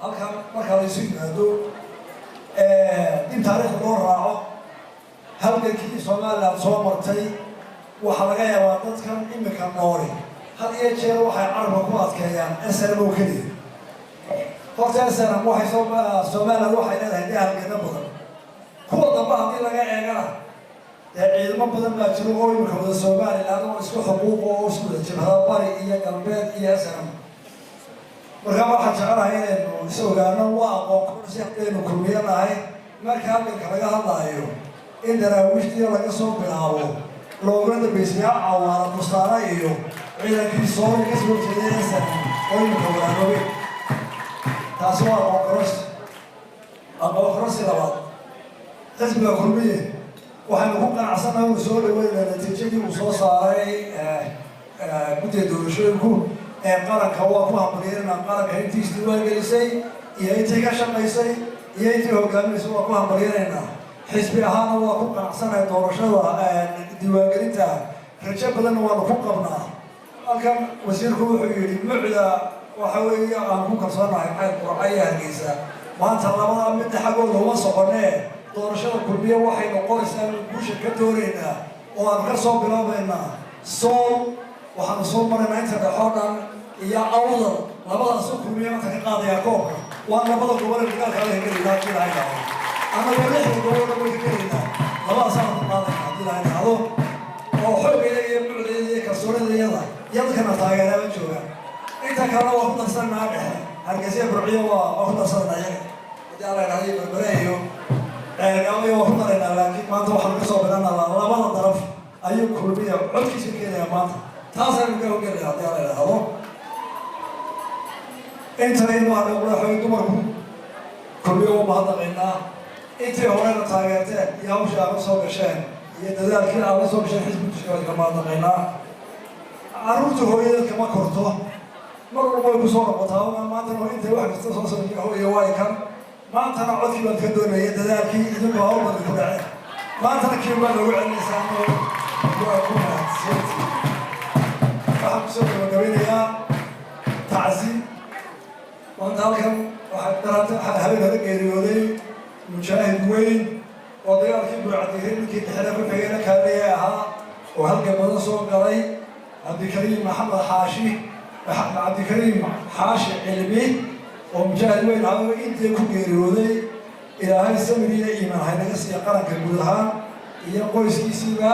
halkan marka la isu yimaado in taariikhda loo raaco halgankii Soomaaliland soo martay waxa laga yaabaa dadkan imika nooli had iyo jeer waxay carabka ku adkeeyaan SNM oo keliya horta SNM waxay Soomaaliland waxay leedahay halgan badan kuwa damba haddii laga eegana ciidamo badan baa jiro oo imika wada Soomaaliland oo isku xuquuq oo isku jabhada bari iyo galbeed iyo SNM marka waxaan jecelahay inaynu is-ogaano waa aqoon kororsi haddaynu kulmiyanahay marka halganka laga hadlaayo in daraawiishtii laga soo bilaabo loogana dambaysiyaa cawaana bustaana iyo ciidankii soori ka soo jeeday SNM oo imika walaaloobay taasi waa aqoon kororsi labaad xisbiga kulmiye waxaynu ku qanacsanahay uu soo dhaweynaa natiijadii uu soo saaray guddiga doorashooyinku qaranka waa ku hambalyeynaa qaranka intii isdiiwaangelisay iyo intii ka shaqaysay iyo intii hogaaminaysay waa ku hambalyeynaa xisbi ahaana waa ku qanacsanahay doorashada diiwaangelinta rajo badanna waanu ku qabnaa halkan wasiirku wuxuu yidhi mucda waxa weeye aan ku kalsoonahay xayl qurcaya hargeysa maanta labada midda xaggooda uma soconee doorashada kulmiye waxay noqonaysaa guusha ka doonaynaa oo aan ka soo bilaabaynaa sool waxaanu soo maraynaa inta dhexoo dhan iyo awdal labadaasoo kulmiye maanta ka qaadayaa koobka waa labada gobol ee dagaalka la hegelaynaa haddii lahay dhacdo annagu lixda gobolna way hegelaynaa labadaasaanu ka qaadayna haddii lahay dhacdo oo xooggeeda iyo bucdeeda iyo kalsoonidayada yadkana taageeraaba joogaan inta kalena waa ku darsanaa dhexe hargeysa burciyo waa ku darsanaa iyaga haddii alla idhahday berbere iyo ceergaayo waa ku daraynaa laakiin maanta waxaanu ka soo bilanaa labada daraf ayuu kulmiya codkiisa keenayaa maanta taasaynu ka hogelayaa haddii alla idhaahdo intaynu hadhowlaxoy dumarku kulmiya u mahadnaqaynaa intii horena taageerteen iyo hawshii aad la soo gasheen iyo dadaalkii aad la soo gasheen xisbiga dushkooda ka mahadnaqaynaa carruurta hooyadeed kama korto mar walba way ku soo noqotaa maantana intay wax kasta soo sameeya hooya waa kan maantana codkii baad ka doonaya dadaalkii idinku hawl badan ku dhaceen maantana kii baa loogu celinaysaa waa ku mahadsan waxaan kusoo gabagabeynayaa tacsiib maanta halkan waxaa habeen hore geeriyooday mujaahid weyn oo dagaalkii burcadiray ninkii dhexda ku xigayna kaaliye ahaa oo halkan badan soo galay cabdikariim maxamed xaashi cabdikariim xaashi cilmi oo mujaahid weyn ahaa intii ku geeriyooday ilaahay samir iyo iimaan haynaga siiya qaranka guud ahaan iyo qoyskiisiiba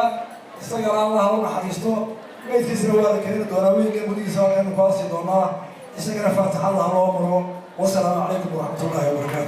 isagana allaha u naxariisto meydkiisana waa la keeni doonaa weynka gudihiisa halkaynu ku aasi doonaa isagana faatixada ha loo maro wasalaamu calaykum waraxmatullaahi wabarakaatu